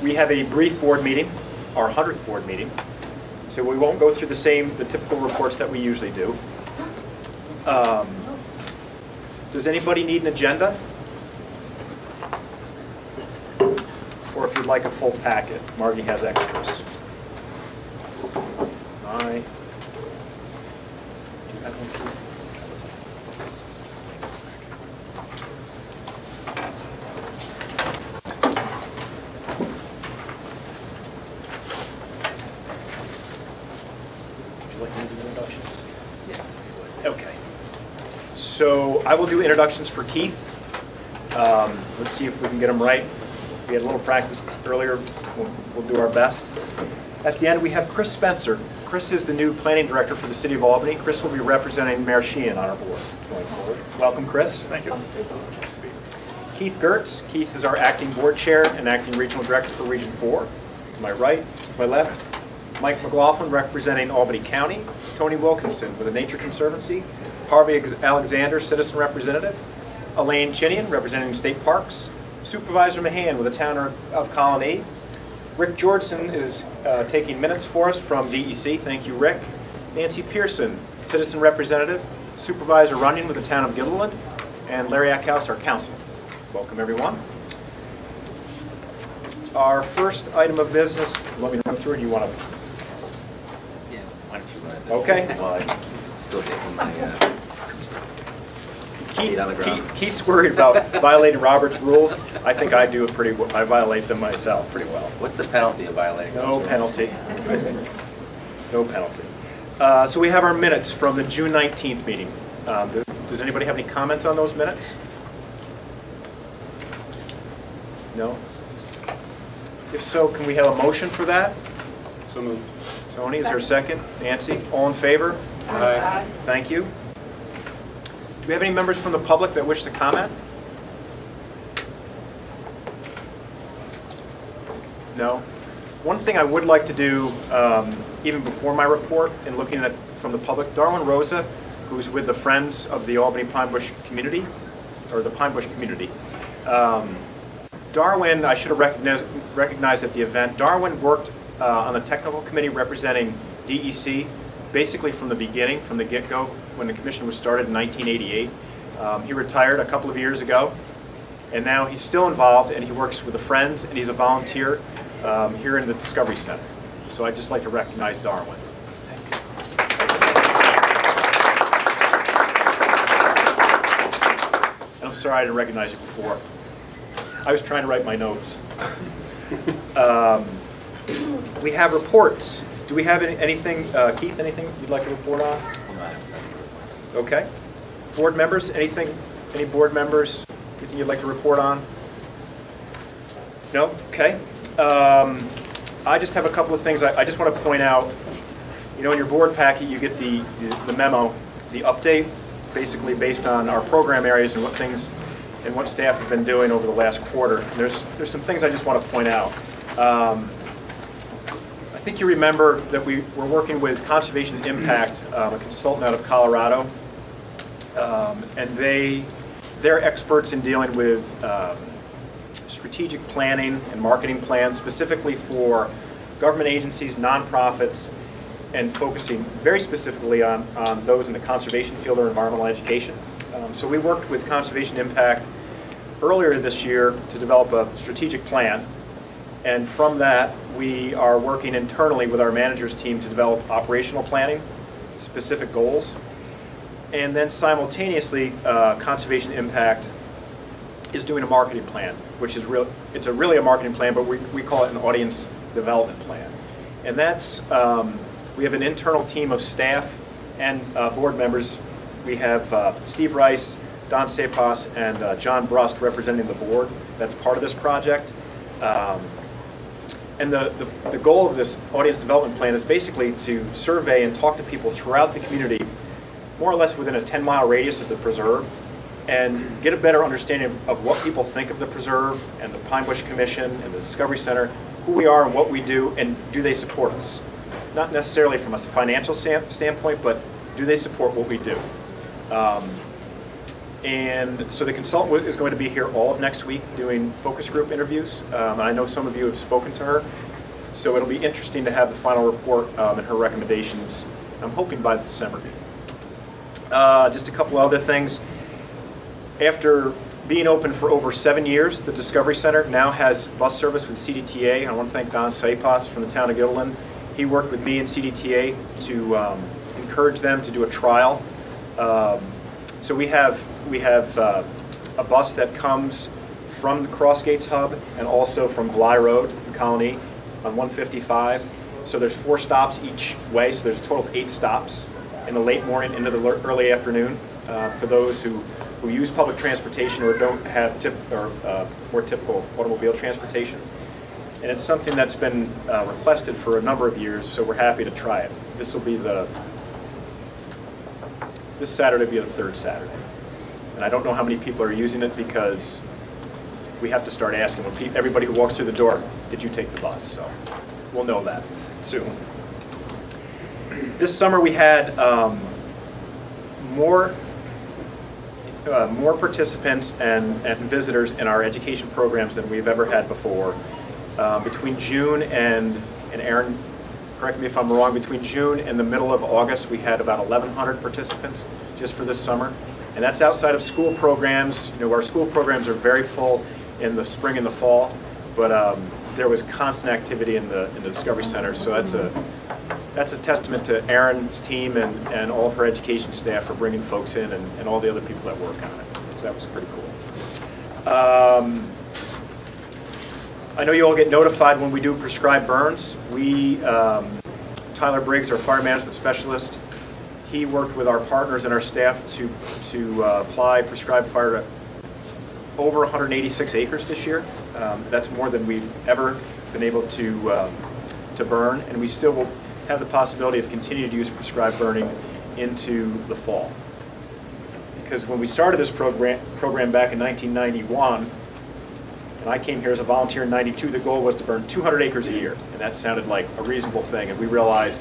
We have a brief board meeting, our 100th board meeting, so we won't go through the typical reports that we usually do. Does anybody need an agenda? Or if you'd like a full packet, Margie has extras. Do you have one? So I will do introductions for Keith. Let's see if we can get them right. We had a little practice earlier. We'll do our best. At the end, we have Chris Spencer. Chris is the new planning director for the City of Albany. Chris will be representing Mayor Sheehan on our board going forward. Welcome, Chris. Thank you. Keith Gertz. Keith is our acting board chair and acting regional director for Region 4. To my right, to my left, Mike McLaughlin representing Albany County. Tony Wilkinson with the Nature Conservancy. Harvey Alexander, citizen representative. Elaine Chinian, representing State Parks. Supervisor Mahan with the town of Colony. Rick Georgeson is taking minutes for us from DEC. Thank you, Rick. Nancy Pearson, citizen representative. Supervisor Runyon with the town of Gilliland. And Larry Ackhouse, our council. Welcome, everyone. Our first item of business, let me run through it. You want to? Yeah, why don't you run it? Okay. Well, I'm still getting my feet on the ground. Keith's worried about violating Robert's rules. I think I do I violate them myself pretty well. What's the penalty of violating No those penalty. No penalty. So we have our minutes from the June 19th meeting. Does anybody have any comments on those minutes? No? If so, can we have a motion for that? So moved. Tony, is there a second? Nancy, all in favor? Aye. Thank you. Do we have any members from the public that wish to comment? No? One thing I would like to do, even before my report, in looking at from the public, Darwin Rosa, who's with the Friends of the Albany Pine Bush community, or the Pine Bush community. Darwin, I should have recognized at the event, Darwin worked on the technical committee representing DEC, basically from the beginning, from the get-go, when the commission was started in 1988. He retired a couple of years ago, and now he's still involved, and he works with the Friends, and he's a volunteer here in the Discovery Center. So I'd just like to recognize Darwin. And I'm sorry I didn't recognize you before. I was trying to write my notes. We have reports. Do we have anything, Keith, anything you'd like to report on? Okay. Board members, anything, any board members, anything you'd like to report on? No? Okay. I just have a couple of things I just want to point out. You know, in your board packet, you get the memo, the update, basically based on our program areas and what things and what staff have been doing over the last quarter. And there's some things I just want to point out. I think you remember that we were working with Conservation Impact, a consultant out of Colorado, and they're experts in dealing with strategic planning and marketing plans, specifically for government agencies, nonprofits, and focusing very specifically on those in the conservation field or environmental education. So we worked with Conservation Impact earlier this year to develop a strategic plan. And from that, we are working internally with our managers team to develop operational planning, specific goals. And then simultaneously, Conservation Impact is doing a marketing plan, which is it's really a marketing plan, but we call it an audience development plan. And that's, we have an internal team of staff and board members. We have Steve Rice, Don Cepas, and John Brust representing the board. That's part of this project. And the goal of this audience development plan is basically to survey and talk to people throughout the community, more or less within a 10-mile radius of the preserve, and get a better understanding of what people think of the preserve and the Pine Bush Commission and the Discovery Center, who we are and what we do, and do they support us? Not necessarily from a financial standpoint, but do they support what we do? And so the consultant is going to be here all of next week doing focus group interviews. I know some of you have spoken to her, so it'll be interesting to have the final report and her recommendations, I'm hoping by the December meeting. Just a couple other things. After being open for over 7 years, the Discovery Center now has bus service with CDTA. I want to thank Don Sapos from the town of Gittleland. He worked with me and CDTA to encourage them to do a trial. So we have a bus that comes from the Crossgates Hub and also from Bly Road in Colony on 155. So there's 4 stops each way, so there's a total of 8 stops in the late morning into the early afternoon for those who use public transportation or don't have more typical automobile transportation. And it's something that's been requested for a number of years, so we're happy to try it. This Saturday will be the 3rd Saturday. And I don't know how many people are using it because we have to start asking everybody who walks through the door, did you take the bus? So we'll know that soon. This summer we had more participants and visitors in our education programs than we've ever had before. Between June and Aaron, correct me if I'm wrong, between June and the middle of August, we had about 1,100 participants just for this summer. And that's outside of school programs. You know, our school programs are very full in the spring and the fall, but there was constant activity in the Discovery Center. So that's a testament to Erin's team and all of her education staff for bringing folks in and all the other people that work on it. So that was pretty cool. I know you all get notified when we do prescribed burns. Tyler Briggs, our fire management specialist, he worked with our partners and our staff to apply prescribed fire to over 186 acres this year. That's more than we've ever been able to burn, and we still will have the possibility of continuing to use prescribed burning into the fall. Because when we started this program back in 1991, and I came here as a volunteer in 92, the goal was to burn 200 acres a year, and that sounded like a reasonable thing. And we realized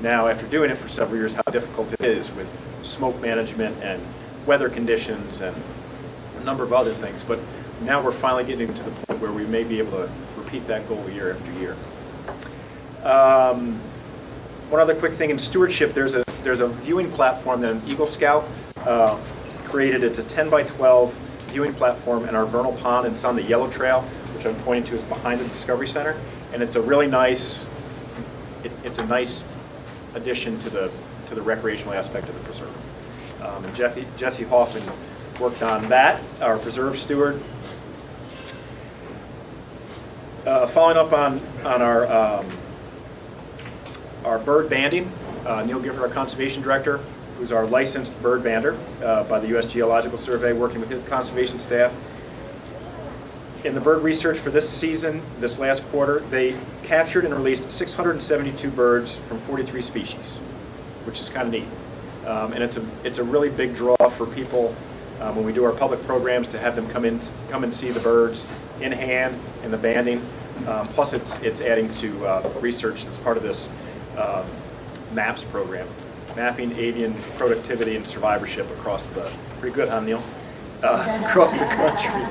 now, after doing it for several years, how difficult it is with smoke management and weather conditions and a number of other things. But now we're finally getting to the point where we may be able to repeat that goal year after year. One other quick thing in stewardship, there's a viewing platform that an Eagle Scout created. It's a 10 by 12 viewing platform in our vernal pond, and it's on the yellow trail, which I'm pointing to is behind the Discovery Center. And it's a really nice, it's a nice addition to the recreational aspect of the preserve. And Jesse Hoffman worked on that, our preserve steward. Following up on our bird banding, Neil Gifford, our conservation director, who's our licensed bird bander by the U.S. Geological Survey, working with his conservation staff. In the bird research for this season, this last quarter, they captured and released 672 birds from 43 species, which is kind of neat. And it's a really big draw for people when we do our public programs to have them come and see the birds in hand and the banding. Plus, it's adding to research that's part of this MAPS program, Mapping Avian Productivity and Survivorship across the, pretty good, huh, Neil? Across the country.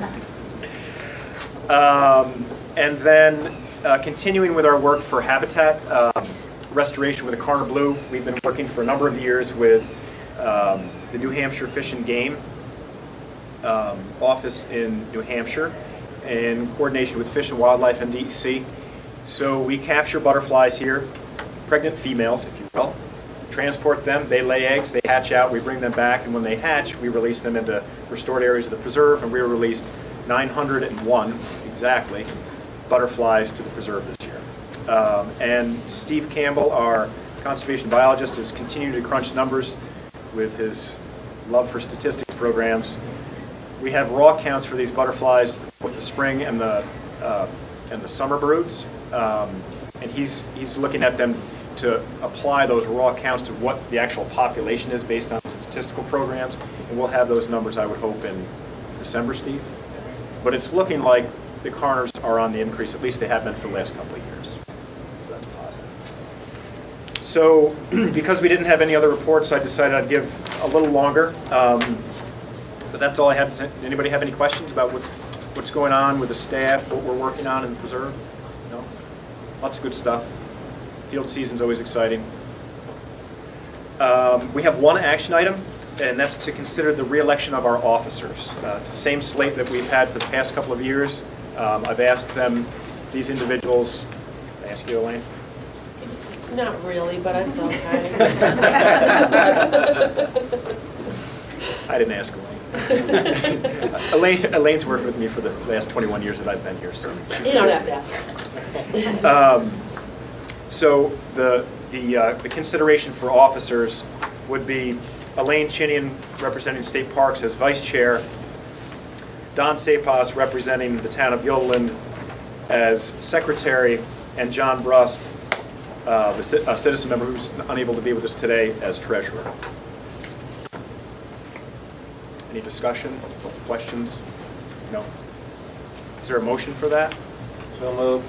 And then continuing with our work for habitat restoration with the Carner Blue, we've been working for a number of years with the New Hampshire Fish and Game office in New Hampshire in coordination with Fish and Wildlife and DEC. So we capture butterflies here, pregnant females, if you will, transport them, they lay eggs, they hatch out, we bring them back, and when they hatch, we release them into restored areas of the preserve, and we released 901, exactly, butterflies to the preserve this year. And Steve Campbell, our conservation biologist, is continuing to crunch numbers with his love for statistics programs. We have raw counts for these butterflies, both the spring and the summer broods, and he's looking at them to apply those raw counts to what the actual population is based on statistical programs, and we'll have those numbers, I would hope, in December, Steve. But it's looking like the Carners are on the increase, at least they have been for the last couple of years. So that's positive. So because we didn't have any other reports, I decided I'd give a little longer. But that's all I have to say. Anybody have any questions about what's going on with the staff, what we're working on in the preserve? No? Lots of good stuff. Field season's always exciting. We have one action item, and that's to consider the re-election of our officers. It's the same slate that we've had for the past couple of years. I've asked them, these individuals, I ask you, Elaine? Not really, but it's okay. I didn't ask Elaine. Elaine's worked with me for the last 21 years that I've been here, so. You don't have to ask her. So the consideration for officers would be Elaine Chinian representing State Parks as vice chair, Don Sapos representing the town of Yodeland as secretary, and John Brust, a citizen member who's unable to be with us today, as treasurer. Any discussion, questions? No? Is there a motion for that? So moved.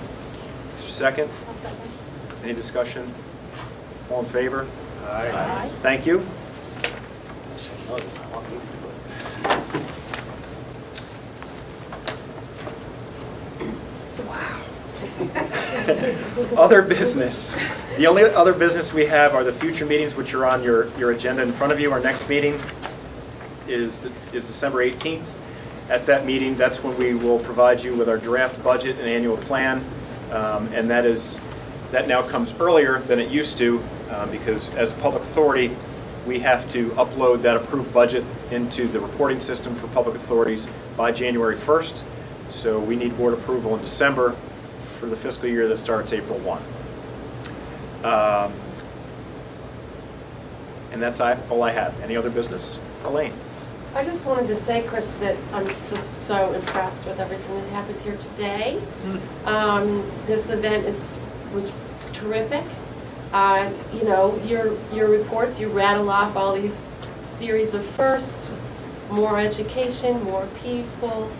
Is there a second? Any discussion? All in favor? Aye. Thank you. Other business. The only other business we have are the future meetings, which are on your agenda in front of you. Our next meeting is December 18th. At that meeting, that's when we will provide you with our draft budget and annual plan. And that now comes earlier than it used to, because as a public authority, we have to upload that approved budget into the reporting system for public authorities by January 1st. So we need board approval in December for the fiscal year that starts April 1. And that's all I have. Any other business? Elaine? I just wanted to say, Chris, that I'm just so impressed with everything that happened here today. This event was terrific. You know, your reports, you rattle off all these series of firsts, more education, more people,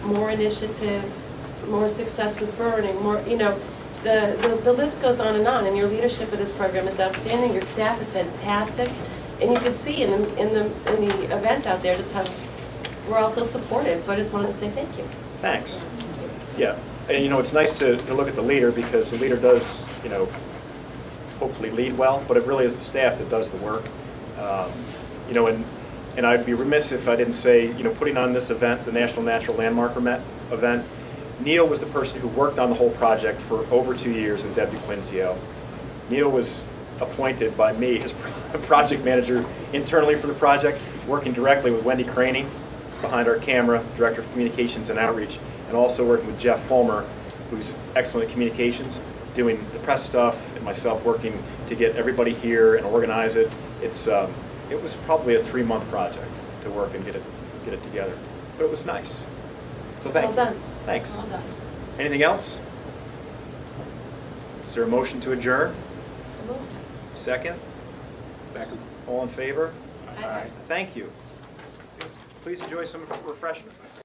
more initiatives, more success with burning, more, you know, the list goes on, and your leadership of this program is outstanding. Your staff is fantastic, and you can see in the event out there just how we're all so supportive. So I just wanted to say thank you. Thanks. Yeah, and you know, it's nice to look at the leader, because the leader does, you know, hopefully lead well, but it really is the staff that does the work. You know, and I'd be remiss if I didn't say, you know, putting on this event, the National Natural Landmark event, Neil was the person who worked on the whole project for over 2 years with Deb DiQuinzio. Neil was appointed by me as project manager internally for the project, working directly with Wendy Craney behind our camera, Director of Communications and Outreach, and also working with Jeff Fulmer, who's excellent at communications, doing the press stuff, and myself working to get everybody here and organize it. It was probably a 3-month project to work and get it together, but it was nice. So thank you. Well done. Thanks. Well done. Anything else? Is there a motion to adjourn? So moved. Second? Second. All in favor? Aye. Thank you. Please enjoy some refreshments.